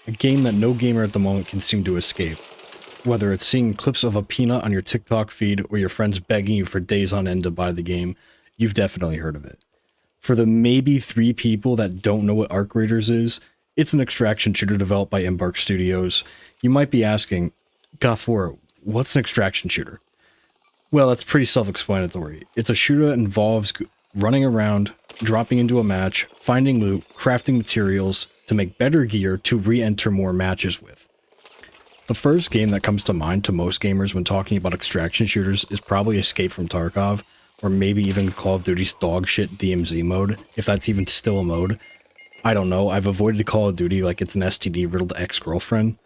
a game that no gamer at the moment can seem to escape. Whether it's seeing clips of a peanut on your TikTok feed or your friends begging you for days on end to buy the game, you've definitely heard of it. For the maybe 3 people that don't know what Arc Raiders is, it's an extraction shooter developed by Embark Studios. You might be asking, Goth4, what's an extraction shooter? Well, it's pretty self-explanatory. It's a shooter that involves running around, dropping into a match, finding loot, crafting materials to make better gear to re-enter more matches with. The first game that comes to mind to most gamers when talking about extraction shooters is probably Escape from Tarkov, or maybe even Call of Duty's dogshit DMZ mode, if that's even still a mode. I don't know, I've avoided Call of Duty like it's an STD-riddled ex-girlfriend.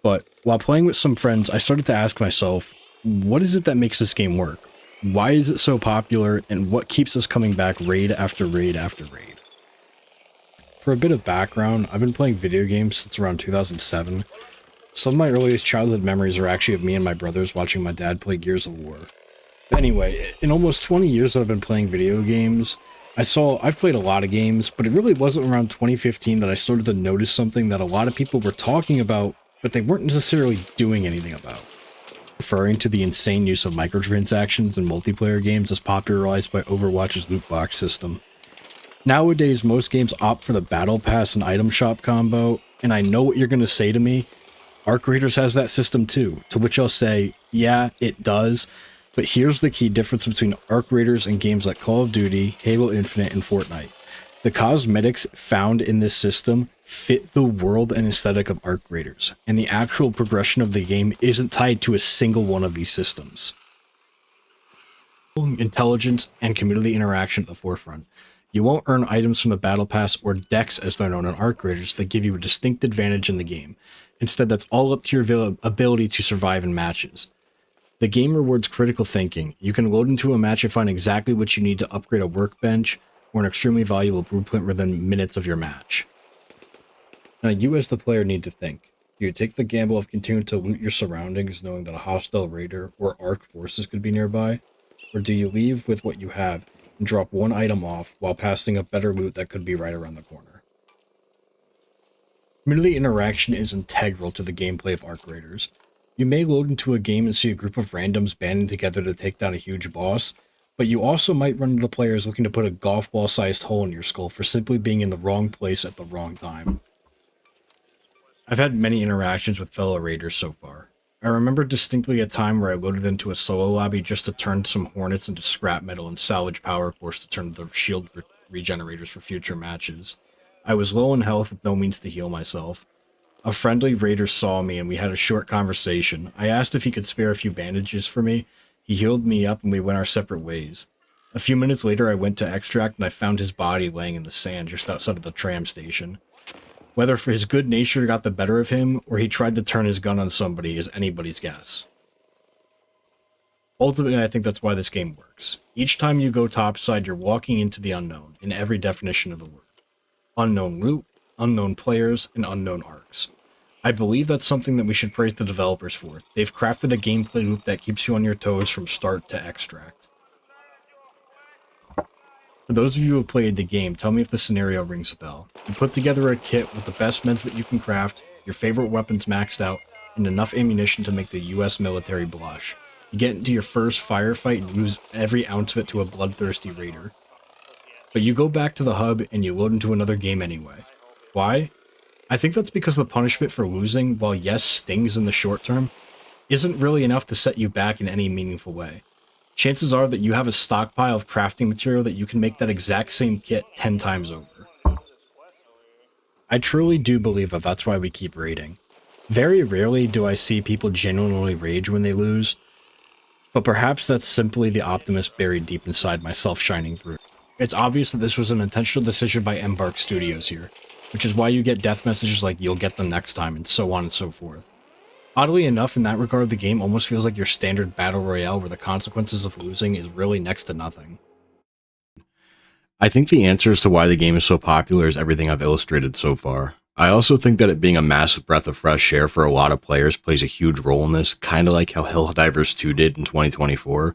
But while playing with some friends, I started to ask myself, what is it that makes this game work? Why is it so popular, and what keeps us coming back raid after raid after raid? For a bit of background, I've been playing video games since around 2007. Some of my earliest childhood memories are actually of me and my brothers watching my dad play Gears of War. Anyway, in almost 20 years that I've been playing video games, I've played a lot of games, but it really wasn't around 2015 that I started to notice something that a lot of people were talking about, but they weren't necessarily doing anything about. Referring to the insane use of microtransactions in multiplayer games as popularized by Overwatch's loot box system. Nowadays, most games opt for the battle pass and item shop combo, and I know what you're going to say to me. Arc Raiders has that system too, to which I'll say, yeah, it does, but here's the key difference between Arc Raiders and games like Call of Duty, Halo Infinite, and Fortnite. The cosmetics found in this system fit the world and aesthetic of Arc Raiders, and the actual progression of the game isn't tied to a single one of these systems. Intelligence and community interaction at the forefront. You won't earn items from the Battle Pass or decks as they're known in Arc Raiders that give you a distinct advantage in the game. Instead, that's all up to your ability to survive in matches. The game rewards critical thinking. You can load into a match and find exactly what you need to upgrade a workbench or an extremely valuable blueprint within minutes of your match. Now, you as the player need to think. Do you take the gamble of continuing to loot your surroundings knowing that a hostile raider or Arc forces could be nearby? Or do you leave with what you have and drop one item off while passing up better loot that could be right around the corner? Community interaction is integral to the gameplay of Arc Raiders. You may load into a game and see a group of randoms banding together to take down a huge boss, but you also might run into players looking to put a golf ball-sized hole in your skull for simply being in the wrong place at the wrong time. I've had many interactions with fellow raiders so far. I remember distinctly a time where I loaded into a solo lobby just to turn some hornets into scrap metal and salvage power cores to turn the shield regenerators for future matches. I was low in health with no means to heal myself. A friendly raider saw me and we had a short conversation. I asked if he could spare a few bandages for me. He healed me up and we went our separate ways. A few minutes later I went to extract and I found his body laying in the sand just outside of the tram station. Whether for his good nature got the better of him or he tried to turn his gun on somebody is anybody's guess. Ultimately, I think that's why this game works. Each time you go topside, you're walking into the unknown, in every definition of the word. Unknown loot, unknown players, and unknown arcs. I believe that's something that we should praise the developers for. They've crafted a gameplay loop that keeps you on your toes from start to extract. For those of you who have played the game, tell me if the scenario rings a bell. You put together a kit with the best meds that you can craft, your favorite weapons maxed out, and enough ammunition to make the US military blush. You get into your first firefight and lose every ounce of it to a bloodthirsty raider. But you go back to the hub and you load into another game anyway. Why? I think that's because the punishment for losing, while yes stings in the short term, isn't really enough to set you back in any meaningful way. Chances are that you have a stockpile of crafting material that you can make that exact same kit 10 times over. I truly do believe that that's why we keep raiding. Very rarely do I see people genuinely rage when they lose, but perhaps that's simply the optimist buried deep inside myself shining through. It's obvious that this was an intentional decision by Embark Studios here, which is why you get death messages like "you'll get them next time" and so on and so forth. Oddly enough, in that regard, the game almost feels like your standard battle royale where the consequences of losing is really next to nothing. I think the answer as to why the game is so popular is everything I've illustrated so far. I also think that it being a massive breath of fresh air for a lot of players plays a huge role in this, kind of like how Helldivers 2 did in 2024.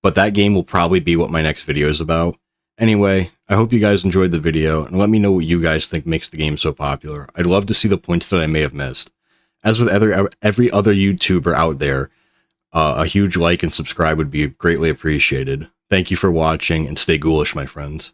But that game will probably be what my next video is about. Anyway, I hope you guys enjoyed the video, and let me know what you guys think makes the game so popular. I'd love to see the points that I may have missed. As with every other YouTuber out there, a huge like and subscribe would be greatly appreciated. Thank you for watching, and stay ghoulish, my friends.